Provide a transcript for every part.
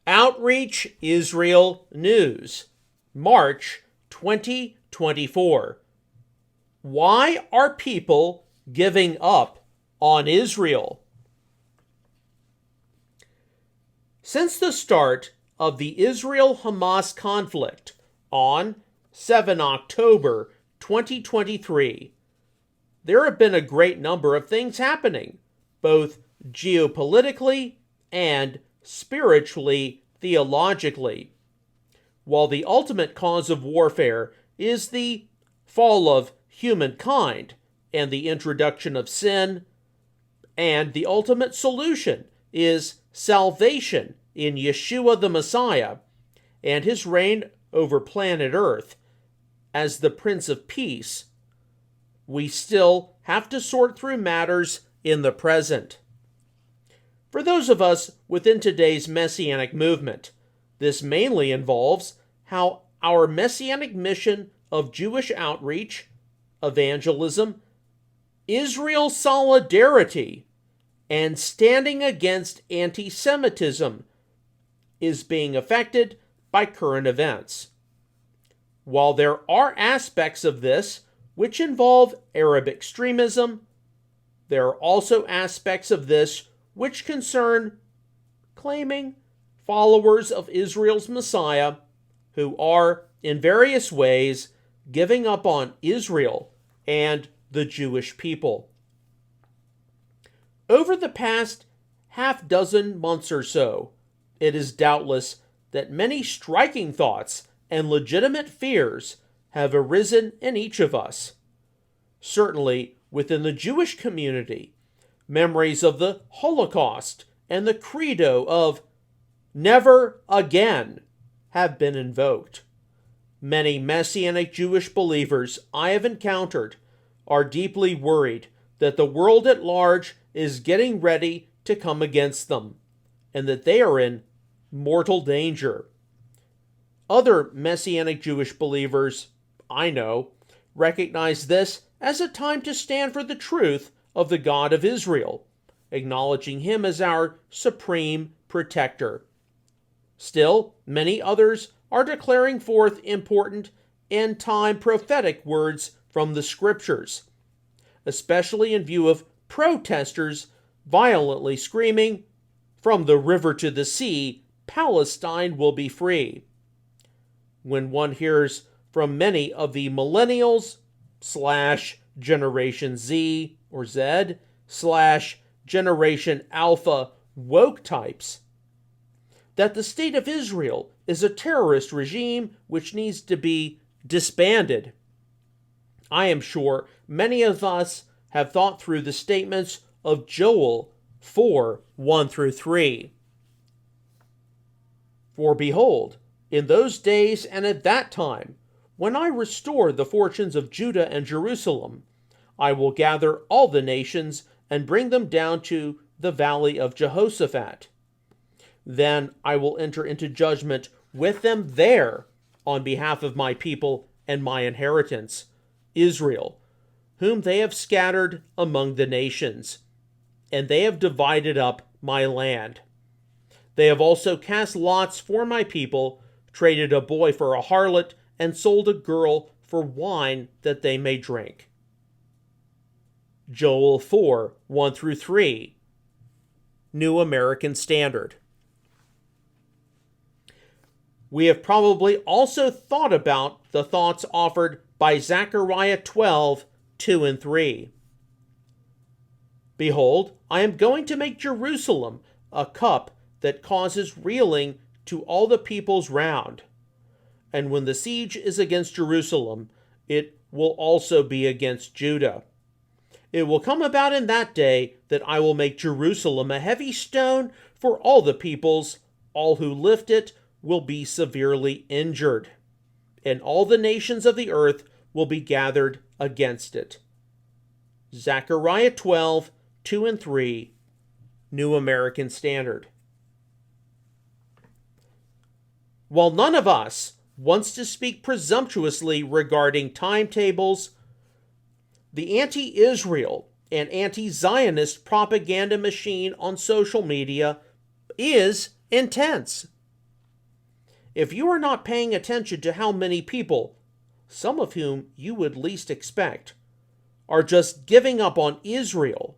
Outreach Israel News, March 2024. Why are people giving up on Israel? Since the start of the Israel-Hamas conflict on 7 October 2023, there have been a great number of things happening, both geopolitically and spiritually, theologically. While the ultimate cause of warfare is the fall of humankind and the introduction of sin, and the ultimate solution is salvation in Yeshua the Messiah and his reign over planet Earth as the Prince of Peace, we still have to sort through matters in the present. For those of us within today's Messianic movement, this mainly involves how our Messianic mission of Jewish outreach, evangelism, Israel solidarity, and standing against anti-Semitism is being affected by current events. While there are aspects of this which involve Arab extremism, there are also aspects of this which concern claiming followers of Israel's Messiah who are, in various ways, giving up on Israel and the Jewish people. Over the past half dozen months or so, it is doubtless that many striking thoughts and legitimate fears have arisen in each of us. Certainly, within the Jewish community, memories of the Holocaust and the credo of never again have been invoked. Many Messianic Jewish believers I have encountered are deeply worried that the world at large is getting ready to come against them, and that they are in mortal danger. Other Messianic Jewish believers I know recognize this as a time to stand for the truth of the God of Israel, acknowledging him as our supreme protector. Still, many others are declaring forth important end-time prophetic words from the scriptures, especially in view of protesters violently screaming, "From the river to the sea, Palestine will be free." When one hears from many of the millennials / Generation Z or Z / Generation Alpha woke types that the state of Israel is a terrorist regime which needs to be disbanded, I am sure many of us have thought through the statements of Joel 4:1-3. For behold, in those days and at that time, when I restore the fortunes of Judah and Jerusalem, I will gather all the nations and bring them down to the valley of Jehoshaphat. Then I will enter into judgment with them there on behalf of my people and my inheritance, Israel, whom they have scattered among the nations, and they have divided up my land. They have also cast lots for my people, traded a boy for a harlot, and sold a girl for wine that they may drink. Joel 4:1-3, New American Standard. We have probably also thought about the thoughts offered by Zechariah 12:2-3. Behold, I am going to make Jerusalem a cup that causes reeling to all the peoples round. And when the siege is against Jerusalem, it will also be against Judah. It will come about in that day that I will make Jerusalem a heavy stone for all the peoples. All who lift it will be severely injured, and all the nations of the earth will be gathered against it. Zechariah 12:2-3, New American Standard. While none of us wants to speak presumptuously regarding timetables, the anti-Israel and anti-Zionist propaganda machine on social media is intense. if you are not paying attention to how many people, some of whom you would least expect, are just giving up on Israel,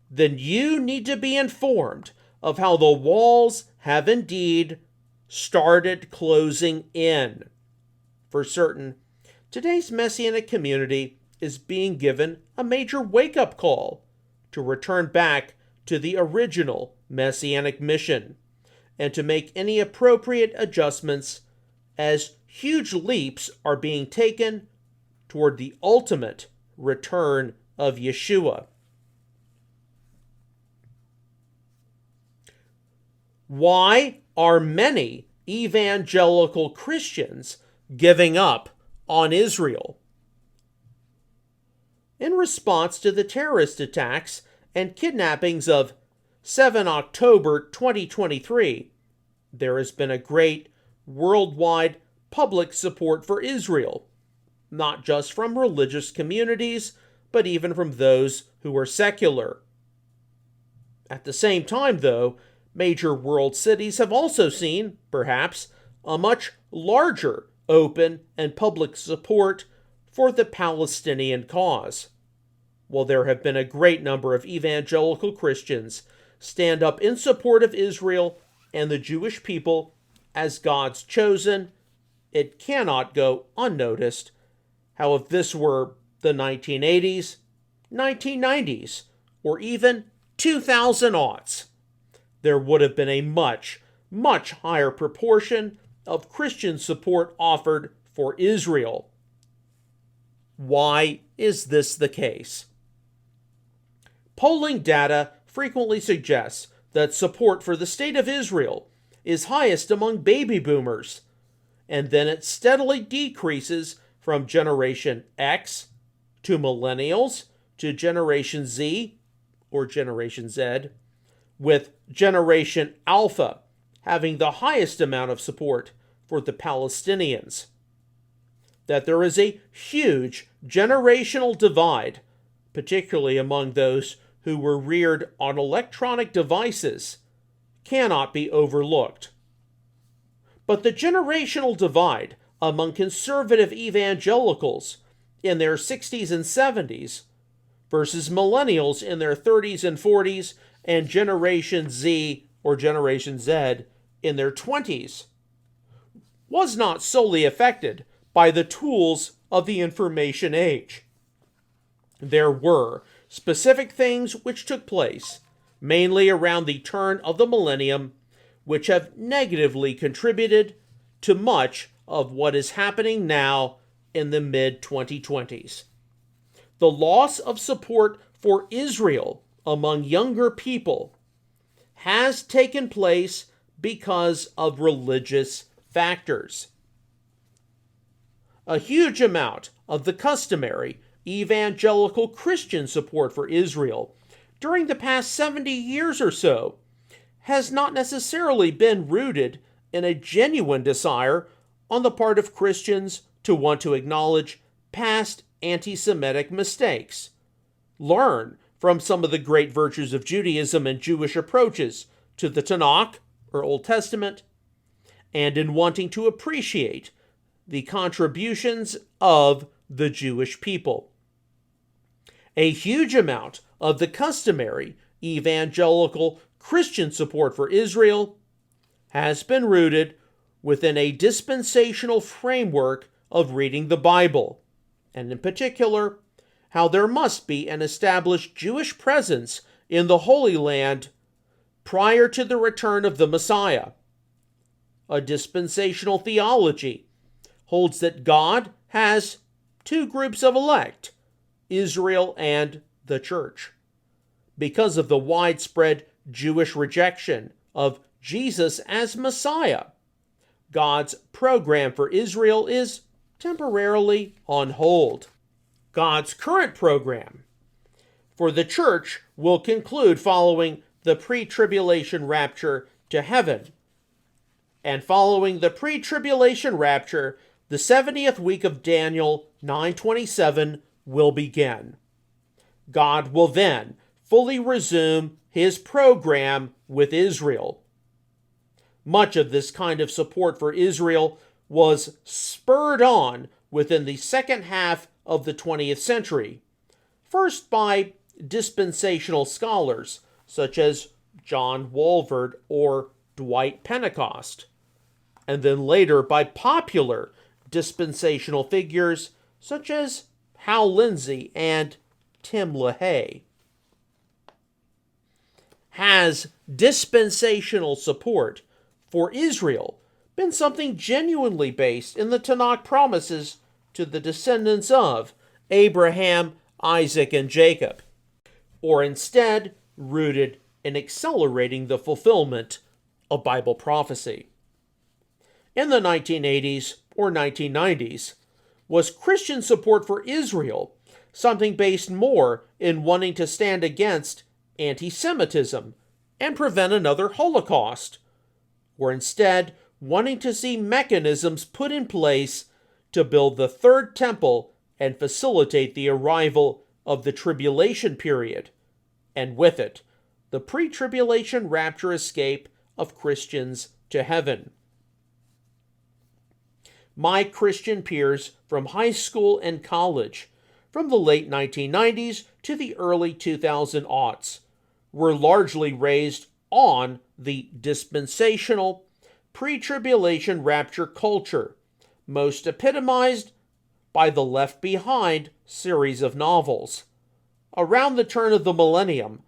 then you need to be informed of how the walls have indeed started closing in. For certain, today's Messianic community is being given a major wake-up call to return back to the original Messianic mission and to make any appropriate adjustments as huge leaps are being taken toward the ultimate return of Yeshua. Why are many evangelical Christians giving up on Israel? In response to the terrorist attacks and kidnappings of 7 October 2023, there has been a great worldwide public support for Israel, not just from religious communities, but even from those who are secular. At the same time, though, major world cities have also seen, perhaps, a much larger open and public support for the Palestinian cause. While there have been a great number of evangelical Christians stand up in support of Israel and the Jewish people as God's chosen, it cannot go unnoticed how if this were the 1980s, 1990s, or even 2000s, there would have been a much, much higher proportion of Christian support offered for Israel. Why is this the case? Polling data frequently suggests that support for the state of Israel is highest among baby boomers, and then it steadily decreases from Generation X to Millennials to Generation Z or Generation Z, with Generation Alpha having the highest amount of support for the Palestinians. That there is a huge generational divide, particularly among those who were reared on electronic devices, cannot be overlooked. But the generational divide among conservative evangelicals in their 60s and 70s versus millennials in their 30s and 40s and Generation Z or Generation Z in their 20s was not solely affected by the tools of the information age. There were specific things which took place, mainly around the turn of the millennium, which have negatively contributed to much of what is happening now in the mid-2020s. The loss of support for Israel among younger people has taken place because of religious factors. A huge amount of the customary evangelical Christian support for Israel during the past 70 years or so has not necessarily been rooted in a genuine desire on the part of Christians to want to acknowledge past anti-Semitic mistakes, learn from some of the great virtues of Judaism and Jewish approaches to the Tanakh, or Old Testament, and in wanting to appreciate the contributions of the Jewish people. A huge amount of the customary evangelical Christian support for Israel has been rooted within a dispensational framework of reading the Bible, and in particular, how there must be an established Jewish presence in the Holy Land prior to the return of the Messiah. A dispensational theology holds that God has two groups of elect, Israel and the church. Because of the widespread Jewish rejection of Jesus as Messiah, God's program for Israel is temporarily on hold. God's current program for the church will conclude following the pre-tribulation rapture to heaven. And following the pre-tribulation rapture, the 70th week of Daniel 9:27 will begin. God will then fully resume his program with Israel. Much of this kind of support for Israel was spurred on within the second half of the 20th century, first by dispensational scholars such as John Walvoord or Dwight Pentecost, and then later by popular dispensational figures such as Hal Lindsey and Tim LaHaye. Has dispensational support for Israel been something genuinely based in the Tanakh promises to the descendants of Abraham, Isaac, and Jacob, or instead rooted in accelerating the fulfillment of Bible prophecy? In the 1980s or 1990s, was Christian support for Israel something based more in wanting to stand against anti-Semitism and prevent another Holocaust, or instead wanting to see mechanisms put in place to build the third temple and facilitate the arrival of the tribulation period, and with it, the pre-tribulation rapture escape of Christians to heaven? My Christian peers from high school and college, from the late 1990s to the early 2000s, were largely raised on the dispensational, pre-tribulation rapture culture, most epitomized by the Left Behind series of novels. Around the turn of the millennium,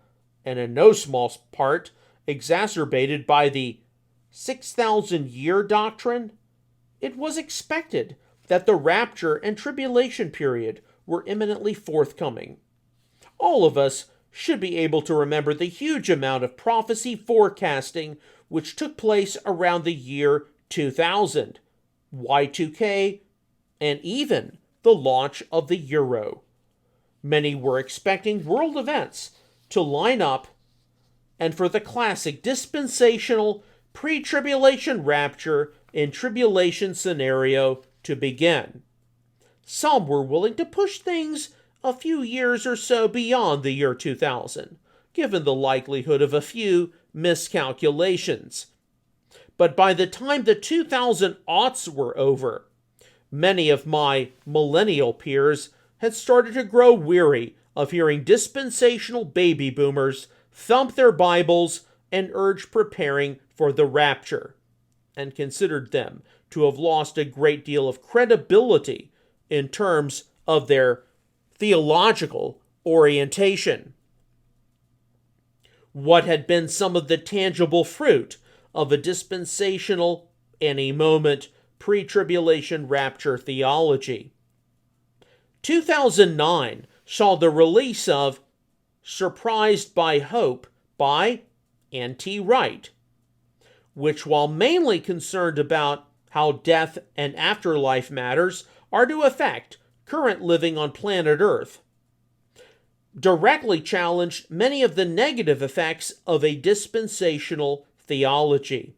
and in no small part exacerbated by the 6,000-year doctrine, it was expected that the rapture and tribulation period were imminently forthcoming. All of us should be able to remember the huge amount of prophecy forecasting which took place around the year 2000, Y2K, and even the launch of the Euro. Many were expecting world events to line up and for the classic dispensational pre-tribulation rapture and tribulation scenario to begin. Some were willing to push things a few years or so beyond the year 2000, given the likelihood of a few miscalculations. But by the time the 2000s were over, many of my millennial peers had started to grow weary of hearing dispensational baby boomers thump their Bibles and urge preparing for the rapture, and considered them to have lost a great deal of credibility in terms of their theological orientation. What had been some of the tangible fruit of a dispensational, any moment, pre-tribulation rapture theology? 2009 saw the release of Surprised by Hope by N.T. Wright, which, while mainly concerned about how death and afterlife matters are to affect current living on planet Earth, directly challenged many of the negative effects of a dispensational theology.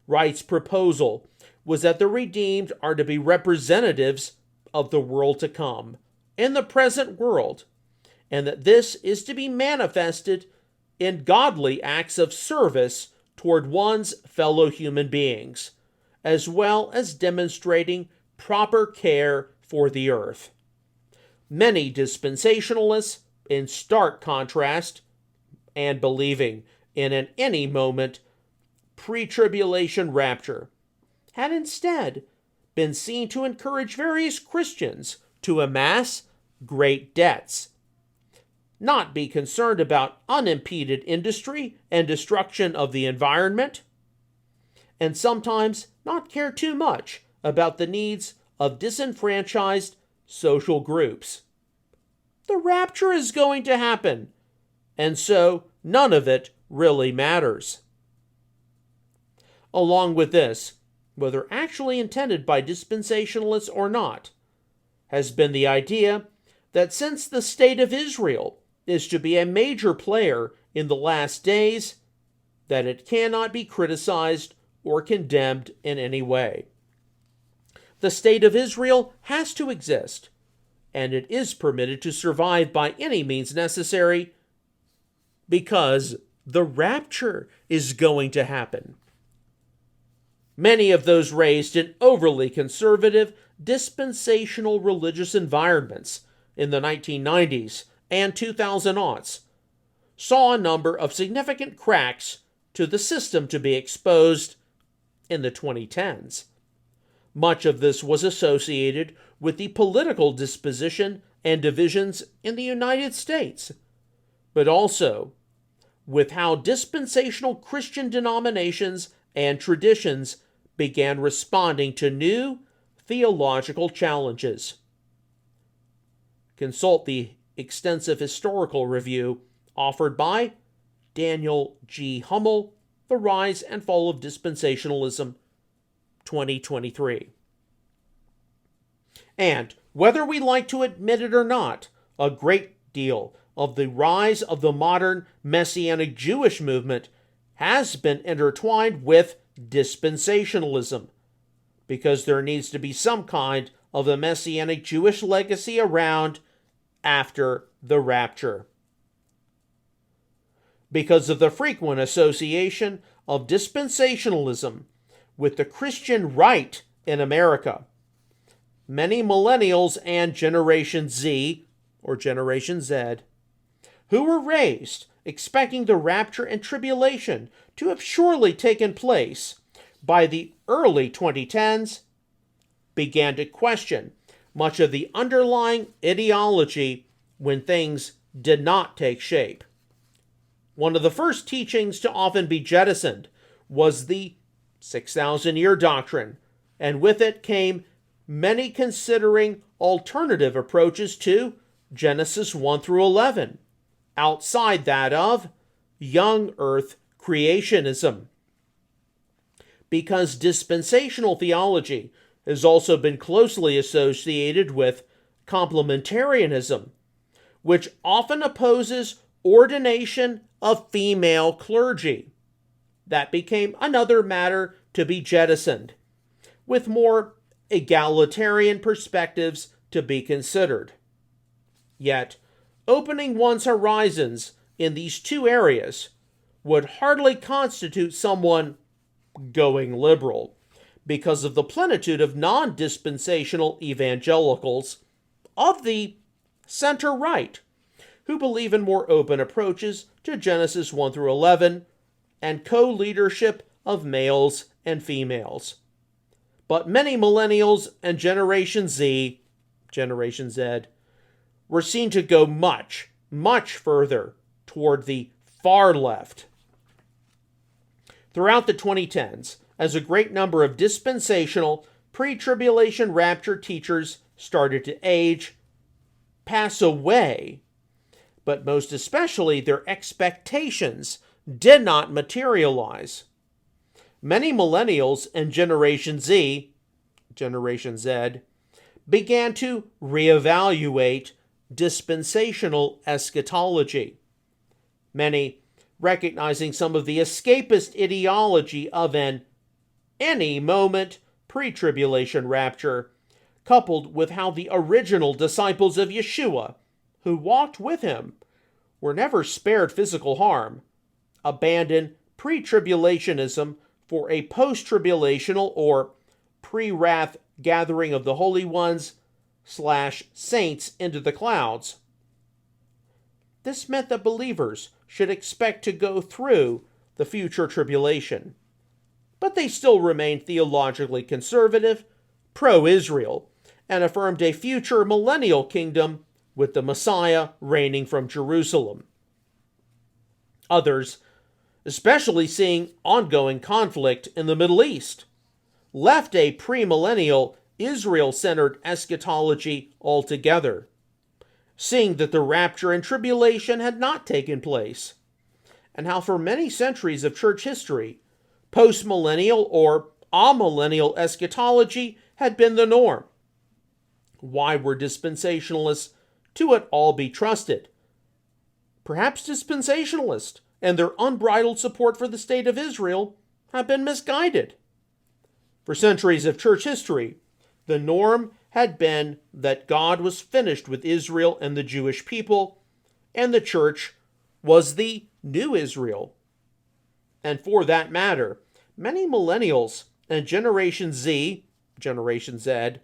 Wright's proposal was that the redeemed are to be representatives of the world to come, in the present world, and that this is to be manifested in godly acts of service toward one's fellow human beings, as well as demonstrating proper care for the earth. Many dispensationalists, in stark contrast, and believing in an any moment pre-tribulation rapture, had instead been seen to encourage various Christians to amass great debts, not be concerned about unimpeded industry and destruction of the environment, and sometimes not care too much about the needs of disenfranchised social groups. The rapture is going to happen, and so none of it really matters. Along with this, whether actually intended by dispensationalists or not, has been the idea that since the state of Israel is to be a major player in the last days, that it cannot be criticized or condemned in any way. The state of Israel has to exist, and it is permitted to survive by any means necessary, because the rapture is going to happen. many of those raised in overly conservative, dispensational religious environments in the 1990s and 2000s saw a number of significant cracks to the system to be exposed in the 2010s. Much of this was associated with the political disposition and divisions in the United States, but also with how dispensational Christian denominations and traditions began responding to new theological challenges. Consult the extensive historical review offered by Daniel G. Hummel, The Rise and Fall of Dispensationalism, 2023. And, whether we like to admit it or not, a great deal of the rise of the modern Messianic Jewish movement has been intertwined with dispensationalism, because there needs to be some kind of a Messianic Jewish legacy around after the rapture. Because of the frequent association of dispensationalism with the Christian right in America, many millennials and Generation Z, or Generation Z, who were raised expecting the rapture and tribulation to have surely taken place by the early 2010s, began to question much of the underlying ideology when things did not take shape. One of the first teachings to often be jettisoned was the 6,000-year doctrine, and with it came many considering alternative approaches to Genesis 1 through 11, outside that of young earth creationism. Because dispensational theology has also been closely associated with complementarianism, which often opposes ordination of female clergy. That became another matter to be jettisoned, with more egalitarian perspectives to be considered. Yet, opening one's horizons in these two areas would hardly constitute someone going liberal, because of the plenitude of non-dispensational evangelicals of the center-right, who believe in more open approaches to Genesis 1 through 11 and co-leadership of males and females. But many millennials and Generation Z, were seen to go much, much further toward the far left. Throughout the 2010s, as a great number of dispensational, pre-tribulation rapture teachers started to age, pass away, but most especially their expectations did not materialize. Many millennials and Generation Z, began to reevaluate dispensational eschatology. Many recognizing some of the escapist ideology of an any moment pre-tribulation rapture, coupled with how the original disciples of Yeshua, who walked with him, were never spared physical harm, abandoned pre-tribulationism for a post-tribulational or pre-wrath gathering of the holy ones / saints into the clouds. This meant that believers should expect to go through the future tribulation, but they still remained theologically conservative, pro-Israel, and affirmed a future millennial kingdom with the Messiah reigning from Jerusalem. Others, especially seeing ongoing conflict in the Middle East, left a premillennial Israel-centered eschatology altogether, seeing that the rapture and tribulation had not taken place, and how for many centuries of church history, postmillennial or amillennial eschatology had been the norm. Why were dispensationalists to at all be trusted? Perhaps dispensationalists and their unbridled support for the state of Israel have been misguided. For centuries of church history, the norm had been that God was finished with Israel and the Jewish people, and the church was the new Israel. And for that matter, many millennials and Generation Z, Generation Z,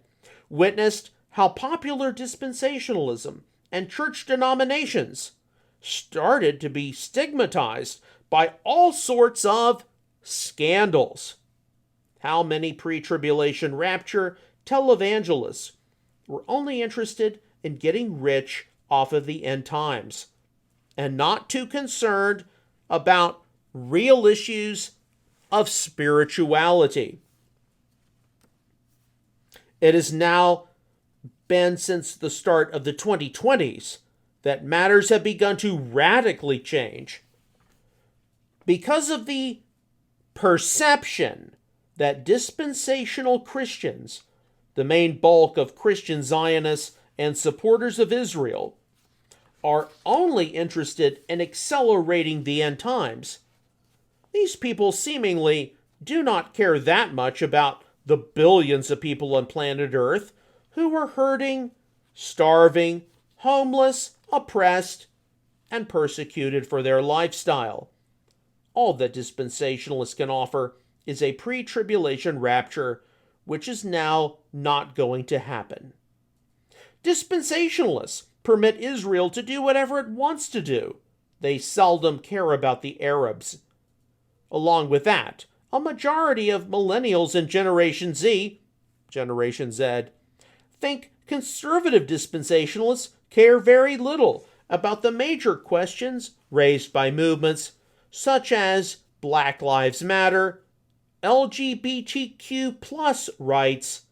witnessed how popular dispensationalism and church denominations started to be stigmatized by all sorts of scandals. How many pre-tribulation rapture televangelists were only interested in getting rich off of the end times and not too concerned about real issues of spirituality. It has now been since the start of the 2020s that matters have begun to radically change because of the perception that dispensational Christians, the main bulk of Christian Zionists and supporters of Israel, are only interested in accelerating the end times. These people seemingly do not care that much about the billions of people on planet Earth who are hurting, starving, homeless, oppressed, and persecuted for their lifestyle. All that dispensationalists can offer is a pre-tribulation rapture, which is now not going to happen. Dispensationalists permit Israel to do whatever it wants to do. They seldom care about the Arabs. Along with that, a majority of millennials in Generation Z, Generation Z, think conservative dispensationalists care very little about the major questions raised by movements such as Black Lives Matter, LGBTQ plus rights,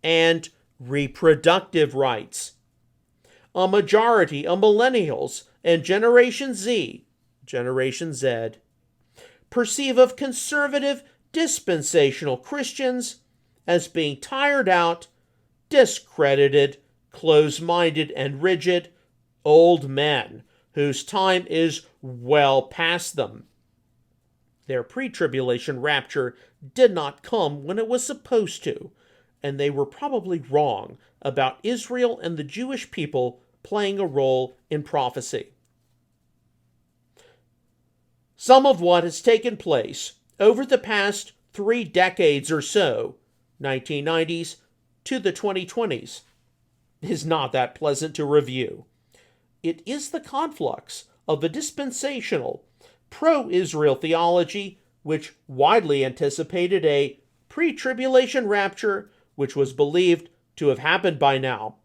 and reproductive rights. A majority of millennials and Generation Z, Generation Z, perceive of conservative dispensational Christians as being tired out, discredited, close-minded, and rigid old men whose time is well past them. Their pre-tribulation rapture did not come when it was supposed to, and they were probably wrong about Israel and the Jewish people playing a role in prophecy. Some of what has taken place over the past 3 decades or so, 1990s to the 2020s, is not that pleasant to review. It is the conflux of a dispensational, pro-Israel theology which widely anticipated a pre-tribulation rapture which was believed to have happened by now,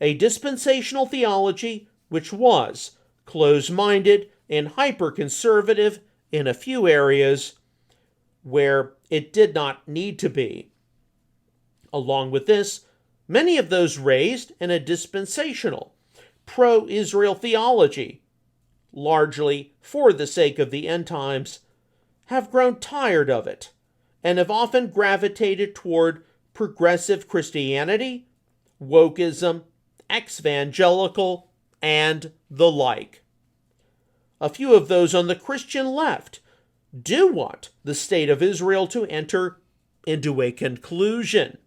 a dispensational theology which was close-minded and hyper-conservative in a few areas where it did not need to be. Along with this, many of those raised in a dispensational, pro-Israel theology, largely for the sake of the end times, have grown tired of it and have often gravitated toward progressive Christianity, wokeism, ex-evangelical, and the like. A few of those on the Christian left do want the state of Israel to enter into a conclusion.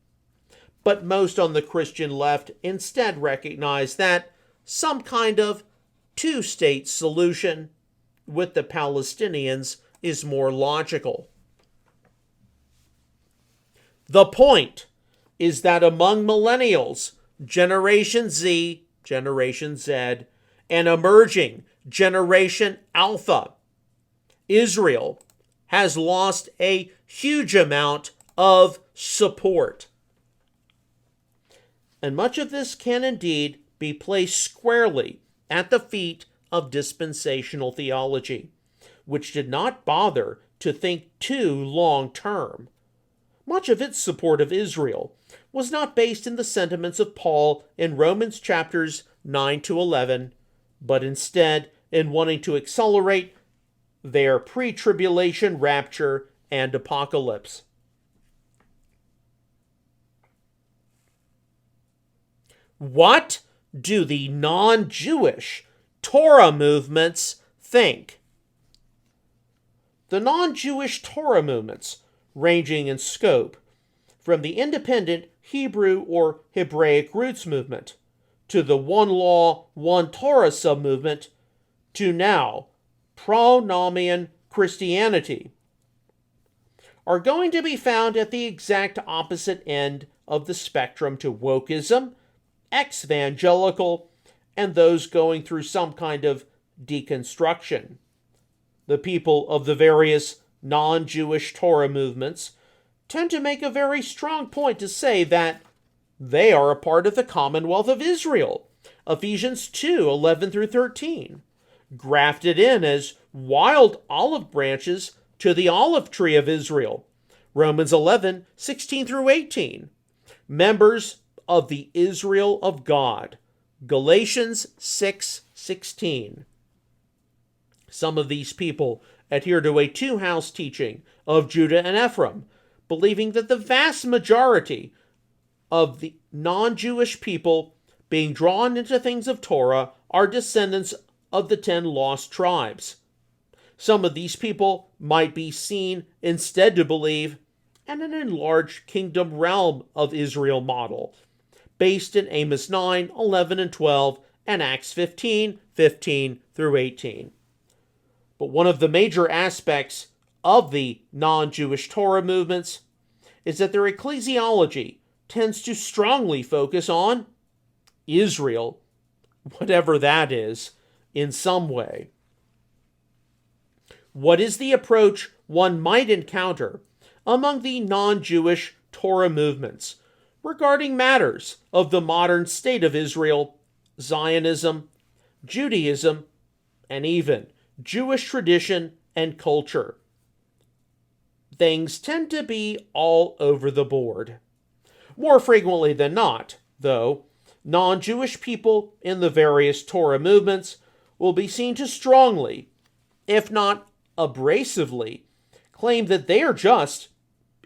But most on the Christian left instead recognize that some kind of two-state solution with the Palestinians is more logical. The point is that among millennials, Generation Z, Generation Z, and emerging Generation Alpha, Israel has lost a huge amount of support. And much of this can indeed be placed squarely at the feet of dispensational theology, which did not bother to think too long-term. Much of its support of Israel was not based in the sentiments of Paul in Romans chapters 9 to 11, but instead in wanting to accelerate their pre-tribulation rapture and apocalypse. What do the non-Jewish Torah movements think? The non-Jewish Torah movements, ranging in scope from the independent Hebrew or Hebraic roots movement to the one law, one Torah sub-movement to now pronomian Christianity, are going to be found at the exact opposite end of the spectrum to wokeism, ex-evangelical, and those going through some kind of deconstruction. The people of the various non-Jewish Torah movements tend to make a very strong point to say that they are a part of the Commonwealth of Israel, Ephesians 2:11 through 13, grafted in as wild olive branches to the olive tree of Israel, Romans 11:16 through 18, members of the Israel of God, Galatians 6:16. Some of these people adhere to a two-house teaching of Judah and Ephraim, believing that the vast majority of the non-Jewish people being drawn into things of Torah are descendants of the 10 lost tribes. Some of these people might be seen instead to believe in an enlarged kingdom realm of Israel model, based in Amos 9:11 and 12, and Acts 15:15 through 18. But one of the major aspects of the non-Jewish Torah movements is that their ecclesiology tends to strongly focus on Israel, whatever that is, in some way. What is the approach one might encounter among the non-Jewish Torah movements regarding matters of the modern state of Israel, Zionism, Judaism, and even Jewish tradition and culture? Things tend to be all over the board. More frequently than not, though, non-Jewish people in the various Torah movements will be seen to strongly, if not abrasively, claim that they are just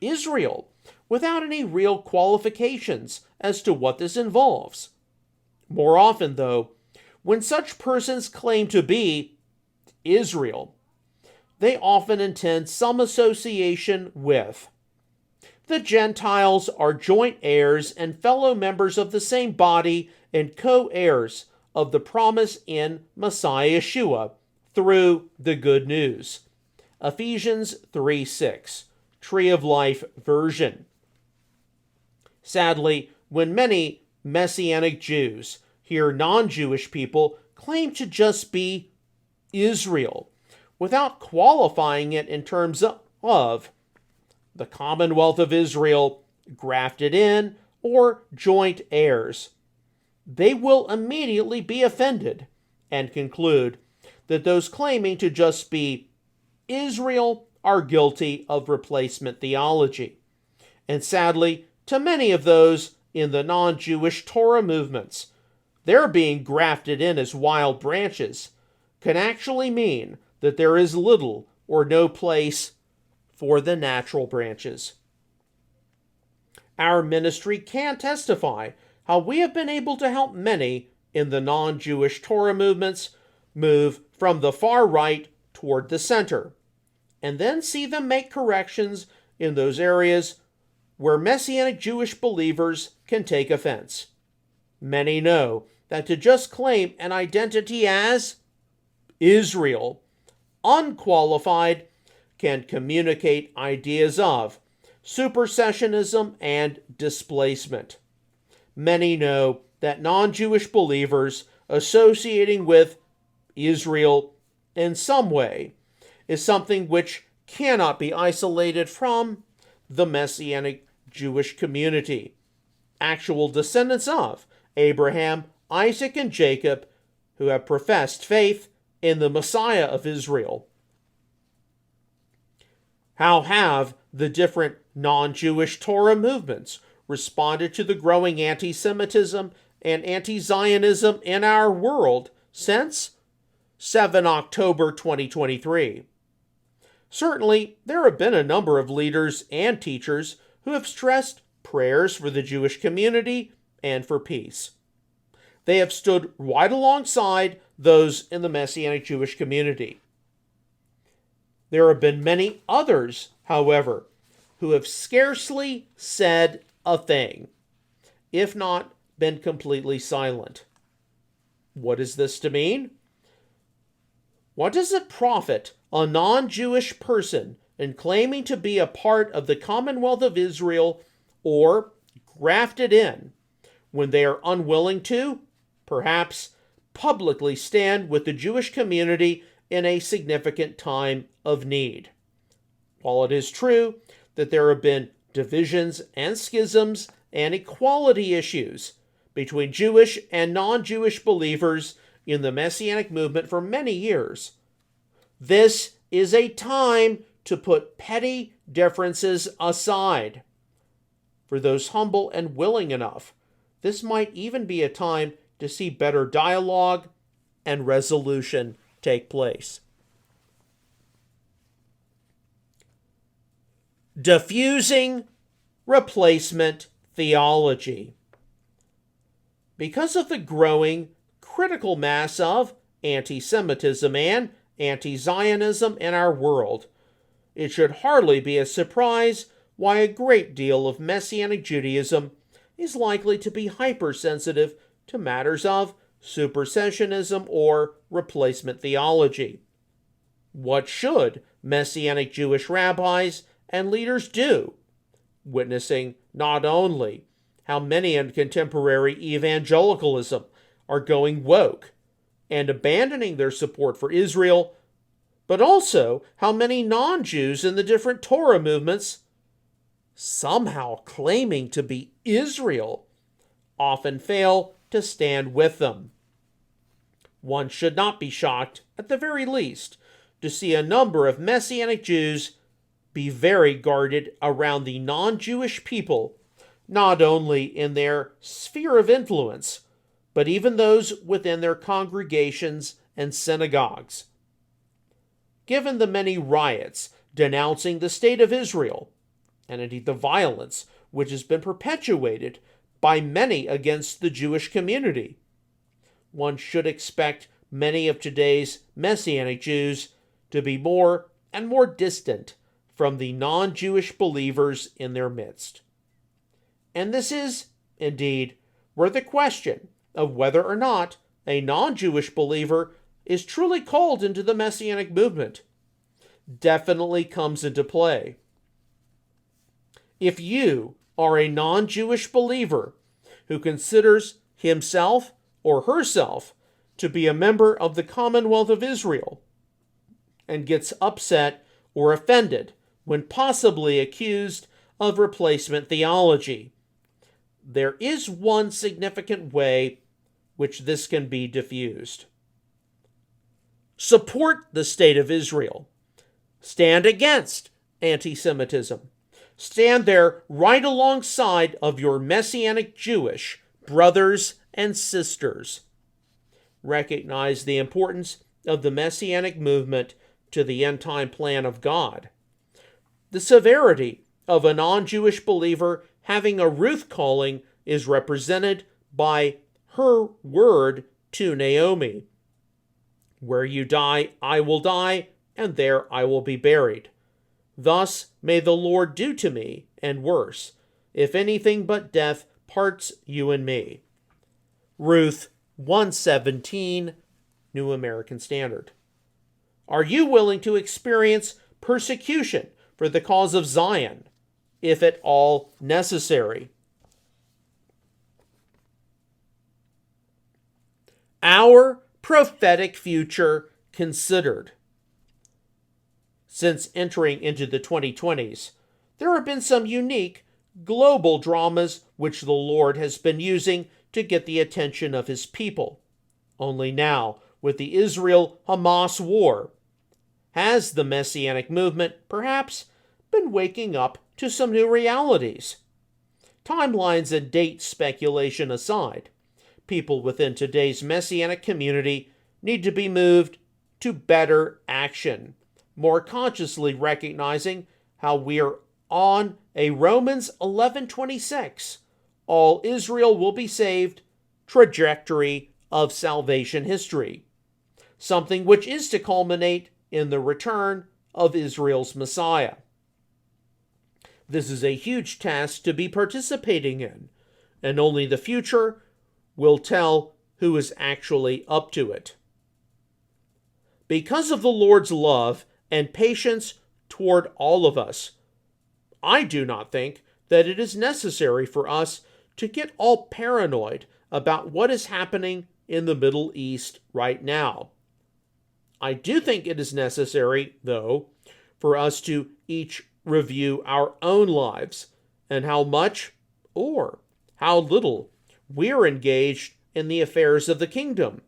Israel, without any real qualifications as to what this involves. More often, though, when such persons claim to be Israel, they often intend some association with the Gentiles are joint heirs and fellow members of the same body and co-heirs of the promise in Messiah Yeshua through the good news. Ephesians 3:6, Tree of Life version. Sadly, when many Messianic Jews hear non-Jewish people claim to just be Israel, without qualifying it in terms of the Commonwealth of Israel, grafted in, or joint heirs, they will immediately be offended and conclude that those claiming to just be Israel are guilty of replacement theology. And sadly, to many of those in the non-Jewish Torah movements, their being grafted in as wild branches can actually mean that there is little or no place for the natural branches. Our ministry can testify how we have been able to help many in the non-Jewish Torah movements move from the far right toward the center, and then see them make corrections in those areas where Messianic Jewish believers can take offense. Many know that to just claim an identity as Israel, unqualified, can communicate ideas of supersessionism and displacement. Many know that non-Jewish believers associating with Israel in some way is something which cannot be isolated from the Messianic Jewish community, actual descendants of Abraham, Isaac, and Jacob, who have professed faith in the Messiah of Israel. How have the different non-Jewish Torah movements responded to the growing anti-Semitism and anti-Zionism in our world since 7 October 2023? Certainly, there have been a number of leaders and teachers who have stressed prayers for the Jewish community and for peace. They have stood right alongside those in the Messianic Jewish community. There have been many others, however, who have scarcely said a thing, if not been completely silent. What is this to mean? What does it profit a non-Jewish person and claiming to be a part of the Commonwealth of Israel or grafted in when they are unwilling to, perhaps, publicly stand with the Jewish community in a significant time of need. While it is true that there have been divisions and schisms and equality issues between Jewish and non-Jewish believers in the Messianic movement for many years, this is a time to put petty differences aside. For those humble and willing enough, this might even be a time to see better dialogue and resolution take place. Diffusing replacement theology. Because of the growing critical mass of anti-Semitism and anti-Zionism in our world, it should hardly be a surprise why a great deal of Messianic Judaism is likely to be hypersensitive to matters of supersessionism or replacement theology. What should Messianic Jewish rabbis and leaders do? Witnessing not only how many in contemporary evangelicalism are going woke and abandoning their support for Israel, but also how many non-Jews in the different Torah movements, somehow claiming to be Israel, often fail to stand with them. One should not be shocked, at the very least, to see a number of Messianic Jews be very guarded around the non-Jewish people, not only in their sphere of influence, but even those within their congregations and synagogues. Given the many riots denouncing the state of Israel, and indeed the violence which has been perpetuated by many against the Jewish community, one should expect many of today's Messianic Jews to be more and more distant from the non-Jewish believers in their midst. And this is, indeed, where the question of whether or not a non-Jewish believer is truly called into the Messianic movement definitely comes into play. If you are a non-Jewish believer who considers himself or herself to be a member of the Commonwealth of Israel and gets upset or offended when possibly accused of replacement theology, there is one significant way which this can be diffused. Support the state of Israel. Stand against anti-Semitism. Stand there right alongside of your Messianic Jewish brothers and sisters. Recognize the importance of the Messianic movement to the end-time plan of God. The severity of a non-Jewish believer having a Ruth calling is represented by her word to Naomi. Where you die, I will die, and there I will be buried. Thus may the Lord do to me, and worse, if anything but death parts you and me. Ruth 1:17, New American Standard. Are you willing to experience persecution for the cause of Zion, if at all necessary? Our prophetic future considered. Since entering into the 2020s, there have been some unique global dramas which the Lord has been using to get the attention of his people. Only now, with the Israel-Hamas war, has the Messianic movement perhaps been waking up to some new realities. Timelines and date speculation aside, people within today's Messianic community need to be moved to better action, more consciously recognizing how we are on a Romans 11:26, all Israel will be saved, trajectory of salvation history, something which is to culminate in the return of Israel's Messiah. This is a huge task to be participating in, and only the future will tell who is actually up to it. Because of the Lord's love and patience toward all of us. I do not think that it is necessary for us to get all paranoid about what is happening in the Middle East right now. I do think it is necessary, though, for us to each review our own lives and how much or how little we're engaged in the affairs of the kingdom.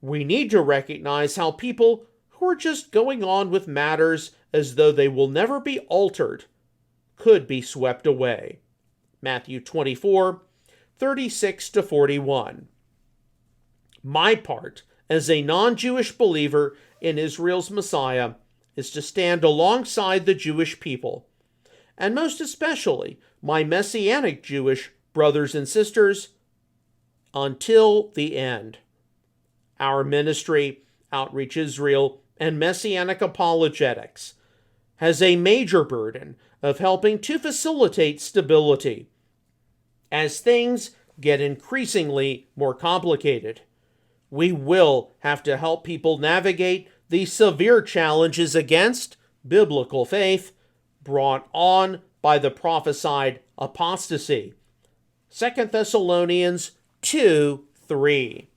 We need to recognize how people who are just going on with matters as though they will never be altered could be swept away. Matthew 24, 36-41. My part as a non-Jewish believer in Israel's Messiah is to stand alongside the Jewish people, and most especially my Messianic Jewish brothers and sisters, until the end. Our ministry, Outreach Israel, and Messianic Apologetics has a major burden of helping to facilitate stability as things get increasingly more complicated. We will have to help people navigate the severe challenges against biblical faith brought on by the prophesied apostasy. 2 Thessalonians 2:3.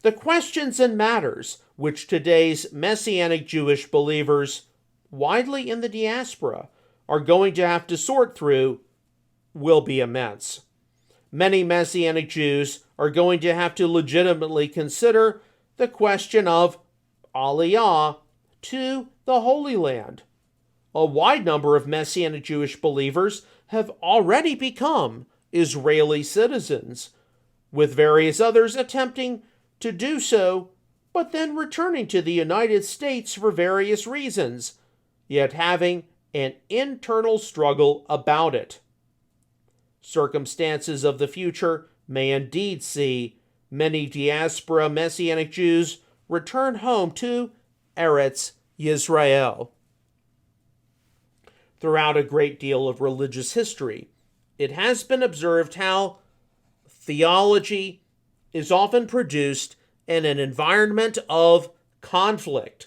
The questions and matters which today's Messianic Jewish believers, widely in the diaspora, are going to have to sort through will be immense. Many Messianic Jews are going to have to legitimately consider the question of Aliyah to the Holy Land. A wide number of Messianic Jewish believers have already become Israeli citizens, with various others attempting to do so, but then returning to the United States for various reasons, yet having an internal struggle about it. Circumstances of the future may indeed see many diaspora Messianic Jews return home to Eretz Yisrael. Throughout a great deal of religious history, it has been observed how theology is often produced in an environment of conflict.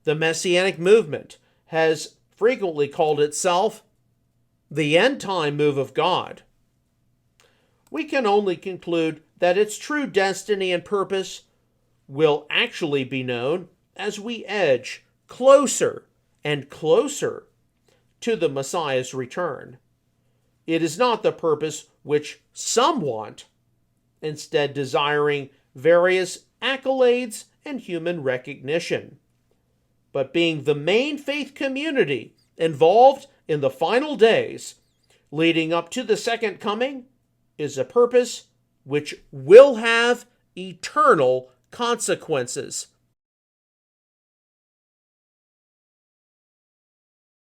The Messianic movement has frequently called itself the end-time move of God. We can only conclude that its true destiny and purpose will actually be known as we edge closer and closer to the Messiah's return. It is not the purpose which some want, instead desiring various accolades and human recognition, but being the main faith community involved in the final days leading up to the second coming is a purpose which will have eternal consequences.